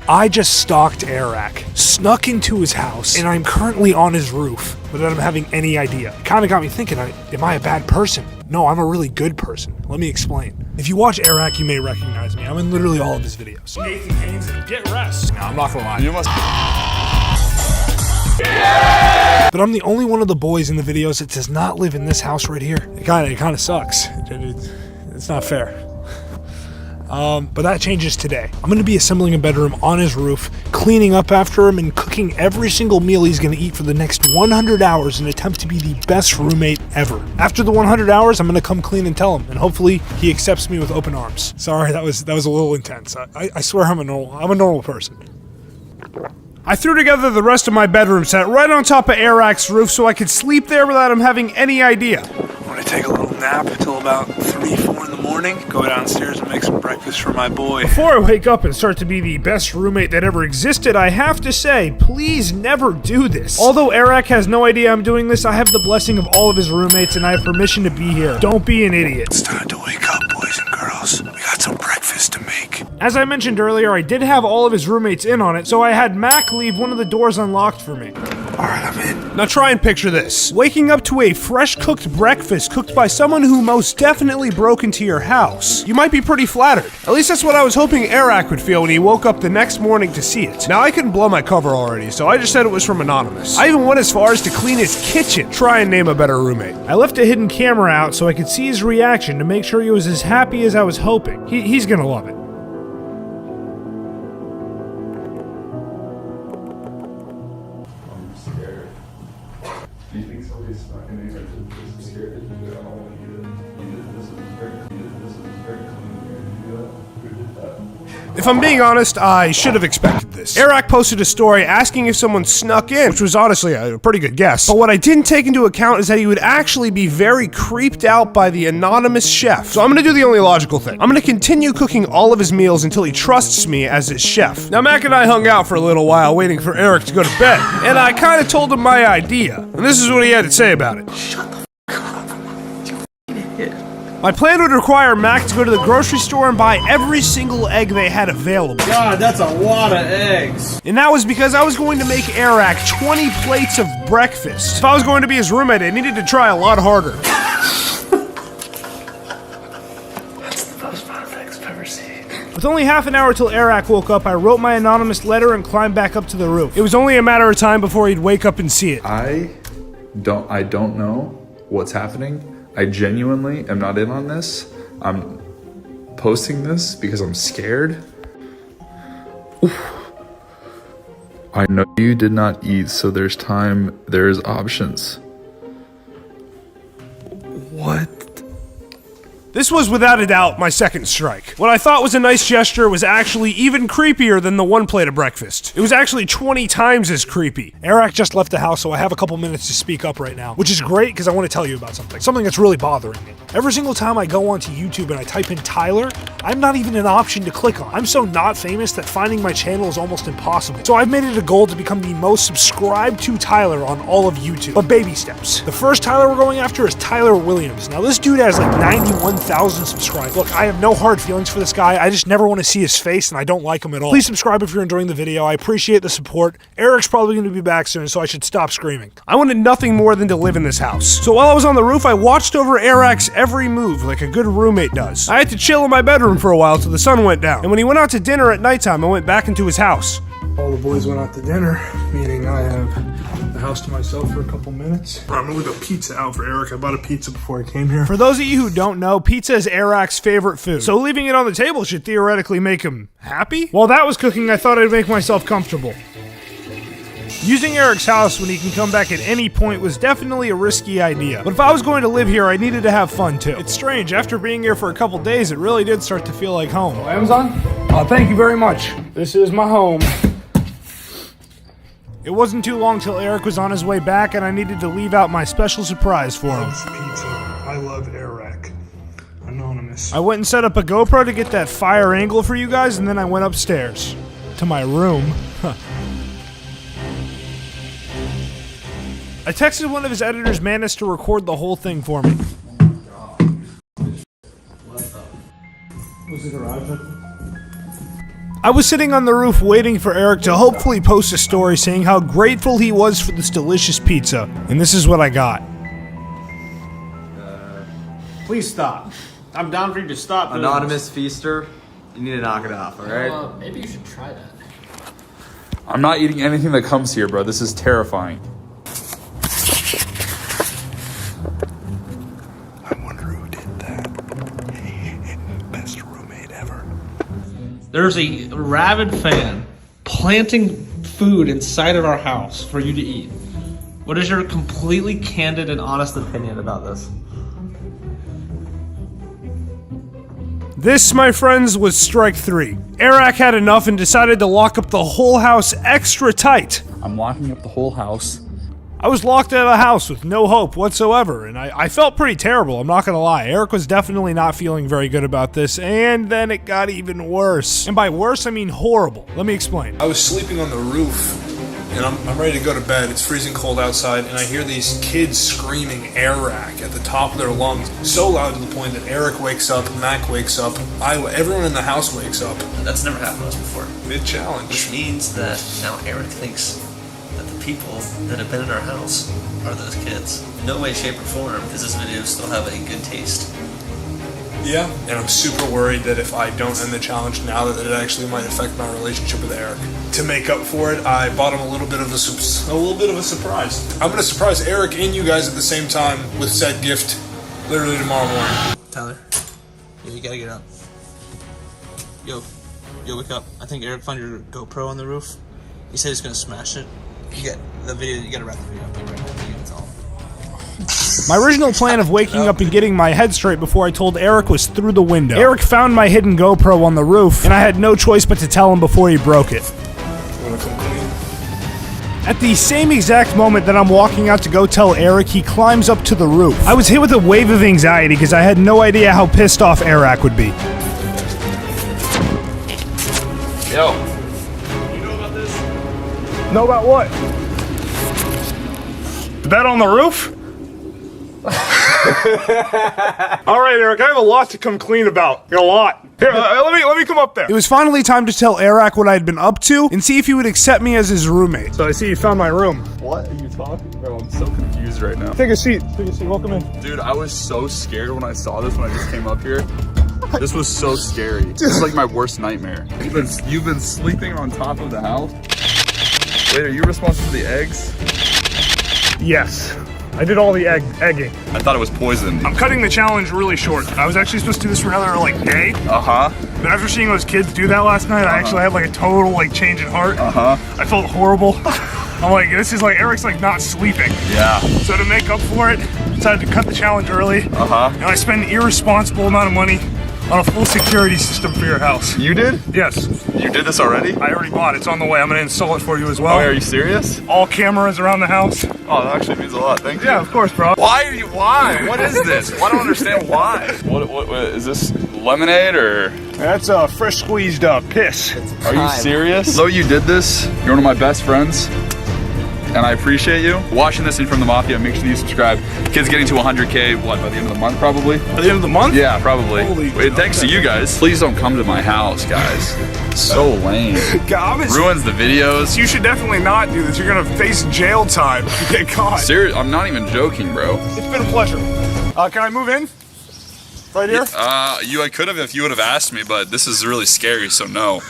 I just stalked Airrack, snuck into his house, and I'm currently on his roof without him having any idea. It kind of got me thinking, am I a bad person? No, I'm a really good person. Let me explain. If you watch Airrack, you may recognize me. I'm in literally all of his videos. Nathan Haynes and Get Rest. No, I'm not gonna lie. You must. Yeah! But I'm the only one of the boys in the videos that does not live in this house right here. It kind of sucks. It's not fair. But that changes today. I'm gonna be assembling a bedroom on his roof, cleaning up after him, and cooking every single meal he's gonna eat for the next 100 hours in an attempt to be the best roommate ever. After the 100 hours, I'm gonna come clean and tell him, and hopefully he accepts me with open arms. Sorry, that was a little intense. I swear I'm a normal person. I threw together the rest of my bedroom set right on top of Airrack's roof so I could sleep there without him having any idea. I'm gonna take a little nap until about 3, 4 in the morning, go downstairs and make some breakfast for my boy. Before I wake up and start to be the best roommate that ever existed, I have to say, please never do this. Although Airrack has no idea I'm doing this, I have the blessing of all of his roommates and I have permission to be here. Don't be an idiot. It's time to wake up, boys and girls. We got some breakfast to make. As I mentioned earlier, I did have all of his roommates in on it, so I had Mac leave one of the doors unlocked for me. Alright, I'm in. Now try and picture this. Waking up to a fresh cooked breakfast cooked by someone who most definitely broke into your house. You might be pretty flattered. At least that's what I was hoping Airrack would feel when he woke up the next morning to see it. Now I couldn't blow my cover already, so I just said it was from Anonymous. I even went as far as to clean his kitchen. Try and name a better roommate. I left a hidden camera out so I could see his reaction to make sure he was as happy as I was hoping. He's gonna love it. If I'm being honest, I should have expected this. Airrack posted a story asking if someone snuck in, which was honestly a pretty good guess. But what I didn't take into account is that he would actually be very creeped out by the anonymous chef. So I'm gonna do the only logical thing. I'm gonna continue cooking all of his meals until he trusts me as his chef. Now Mac and I hung out for a little while waiting for Airrack to go to bed, and I kind of told him my idea. And this is what he had to say about it. Shut the f*** up, you f***ing idiot. My plan would require Mac to go to the grocery store and buy every single egg they had available. God, that's a lot of eggs. And that was because I was going to make Airrack 20 plates of breakfast. If I was going to be his roommate, I needed to try a lot harder. That's the most amount of eggs I've ever seen. With only half an hour till Airrack woke up, I wrote my anonymous letter and climbed back up to the roof. It was only a matter of time before he'd wake up and see it. I don't know what's happening. I genuinely am not in on this. I'm posting this because I'm scared. Oof. I know you did not eat, so there's time, there's options. What? This was without a doubt my second strike. What I thought was a nice gesture was actually even creepier than the one plate of breakfast. It was actually 20 times as creepy. Airrack just left the house, so I have a couple minutes to speak up right now, which is great because I want to tell you about something that's really bothering me. Every single time I go onto YouTube and I type in Tyler, I'm not even an option to click on. I'm so not famous that finding my channel is almost impossible. So I've made it a goal to become the most subscribed to Tyler on all of YouTube. But baby steps. The first Tyler we're going after is Tyler Williams. Now this dude has like 91,000 subscribers. Look, I have no hard feelings for this guy. I just never want to see his face and I don't like him at all. Please subscribe if you're enjoying the video. I appreciate the support. Eric's probably going to be back soon, so I should stop screaming. I wanted nothing more than to live in this house. So while I was on the roof, I watched over Airrack's every move like a good roommate does. I had to chill in my bedroom for a while till the sun went down. And when he went out to dinner at nighttime, I went back into his house. All the boys went out to dinner, meaning I have the house to myself for a couple minutes. I'm gonna leave a pizza out for Eric. I bought a pizza before I came here. For those of you who don't know, pizza is Airrack's favorite food. So leaving it on the table should theoretically make him happy? While that was cooking, I thought I'd make myself comfortable. Using Eric's house when he can come back at any point was definitely a risky idea. But if I was going to live here, I needed to have fun too. It's strange, after being here for a couple days, it really did start to feel like home. Amazon? Thank you very much. This is my home. It wasn't too long till Eric was on his way back and I needed to leave out my special surprise for him. Pizza. I love Airrack. Anonymous. I went and set up a GoPro to get that fire angle for you guys, and then I went upstairs to my room. I texted one of his editors, Manus, to record the whole thing for me. Was it arrived? I was sitting on the roof waiting for Eric to hopefully post a story saying how grateful he was for this delicious pizza, and this is what I got. Please stop. I'm down for you to stop. Anonymous feaster, you need to knock it off, alright? Maybe you should try that. I'm not eating anything that comes here, bro. This is terrifying. I wonder who did that. Best roommate ever. There's a rabid fan planting food inside of our house for you to eat. What is your completely candid and honest opinion about this? This, my friends, was strike 3. Airrack had enough and decided to lock up the whole house extra tight. I'm locking up the whole house. I was locked out of the house with no hope whatsoever, and I felt pretty terrible, I'm not gonna lie. Eric was definitely not feeling very good about this, and then it got even worse. And by worse, I mean horrible. Let me explain. I was sleeping on the roof, and I'm ready to go to bed. It's freezing cold outside, and I hear these kids screaming Airrack at the top of their lungs, so loud to the point that Eric wakes up, Mac wakes up, everyone in the house wakes up. That's never happened to us before. Mid-challenge. Which means that now Eric thinks that the people that have been in our house are those kids. No way, shape, or form does this video still have a good taste. Yeah, and I'm super worried that if I don't end the challenge now, that it actually might affect my relationship with Eric. To make up for it, I bought him a little bit of a surprise. I'm gonna surprise Eric and you guys at the same time with said gift, literally tomorrow morning. Tyler, you gotta get up. Yo, wake up. I think Eric found your GoPro on the roof. He said he's gonna smash it. You gotta wrap the video up right now. That's all. My original plan of waking up and getting my head straight before I told Eric was through the window. Eric found my hidden GoPro on the roof, and I had no choice but to tell him before he broke it. Wanna come clean? At the same exact moment that I'm walking out to go tell Eric, he climbs up to the roof. I was hit with a wave of anxiety because I had no idea how pissed off Airrack would be. Yo. You know about this? Know about what? The bed on the roof? Alright, Eric, I have a lot to come clean about. A lot. Here, let me come up there. It was finally time to tell Airrack what I had been up to and see if he would accept me as his roommate. So I see you found my room. What are you talking about? I'm so confused right now. Take a seat. Welcome in. Dude, I was so scared when I saw this when I just came up here. This was so scary. This is like my worst nightmare. You've been sleeping on top of the house? Wait, are you responsible for the eggs? Yes. I did all the egging. I thought it was poison. I'm cutting the challenge really short. I was actually supposed to do this for another day. Uh-huh. But after seeing those kids do that last night, I actually had like a total change in heart. Uh-huh. I felt horrible. I'm like, this is Eric's not sleeping. Yeah. So to make up for it, decided to cut the challenge early. Uh-huh. And I spent an irresponsible amount of money on a full security system for your house. You did? Yes. You did this already? I already bought it. It's on the way. I'm gonna install it for you as well. Oh, are you serious? All cameras around the house. Oh, that actually means a lot. Thank you. Yeah, of course, bro. Why? What is this? I don't understand why. What is this lemonade or? That's fresh squeezed piss. Are you serious? Though you did this, you're one of my best friends. And I appreciate you. Watching this in from the Mafia, make sure you subscribe. Kid's getting to 100K, what, by the end of the month probably? By the end of the month? Yeah, probably. Holy Wait, thanks to you guys. Please don't come to my house, guys. So lame. Ruins the videos. You should definitely not do this. You're gonna face jail time if you get caught. Serious, I'm not even joking, bro. It's been a pleasure. Can I move in? Right here? I could have if you would have asked me, but this is really scary, so no.